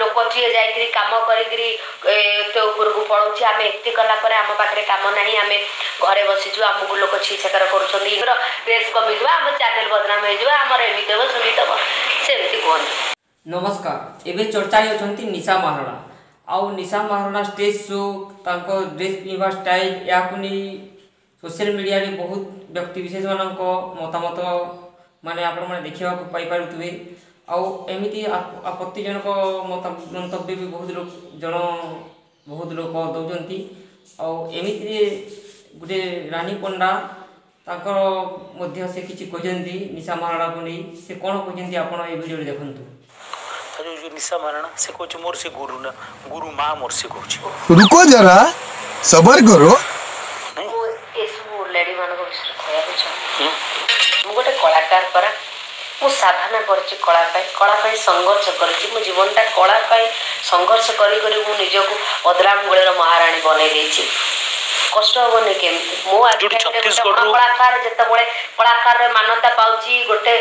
लोक जी जाकरी कम कर पड़ोचे आम एत कलापर आम पाखे कम ना आम घरे बसीचु आमको लोक छीछाकर करेस कमी आम चैनल बदनाम होमर एमती हम सेमती हम सेमती कहते। नमस्कार एवं चर्चा होती निशा महाराणा आउ Nisha Maharana stage show dress पिंधा स्टाइल या सोशल मीडिया रे बहुत व्यक्ति विशेष मान मतामत माने आपण मैंने देखा पारे आमती आपत्तिजनक मंतव्य भी बहुत लोग दौरान आमती गोटे रानी पंडा से किसी कहते निशा महाराणा को नहीं से कौन कहते आप भिडियो देखु। जो निशा महाराणा से कहूँ मोर से गुरु ना गुरु माँ मोर से कहूँ रुको जरा सबर करो लेडी मान विषय कहूँ गोटे कलाकार परा मु साधना कला संघर्ष कर जीवनटा कला संघर्ष कर निजक बदलाम गोल महाराणी बनई कष्ट हेनी केमती मो कलाकार जिते कलाकार मान्यता पाची गोटे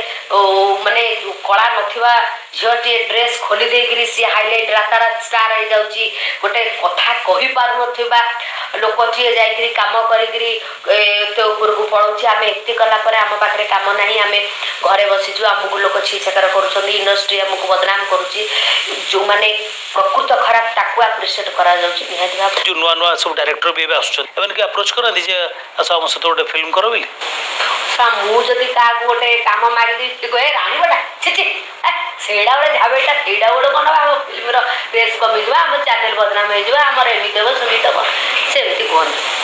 माने कला नथिबा झीटी ड्रेस खोली देकरी सी हाइलाइट रातारात स्टार हो जाउची गोटे कथा कहि पारु नथिबा लोक जी जाकरी कम कर पड़ोचे आम एत कलापर आम पाखे कम ना आम घरे बसीचु आमको लोक छीछाकर कर इंडस्ट्री आमको बदनाम करुच्ची जो मैंने प्रकृत खराब ताकू आप्रिशिएट करा जाउची निहाती भाव जो नुआ नुआ सब डायरेक्टर भी एवं के अप्रोच करती जे आस आम सहित गोटे फिल्म कर बोली मुझे क्या गोटे कम मारिदी कहे राणी बटा छी सेड़ा गोटे झाबेटा सेड़ा गोटे कौन आम फिल्म रेस कमी आम चैनल बदनाम होमर एमती हम सेमती हम सेमती कहते।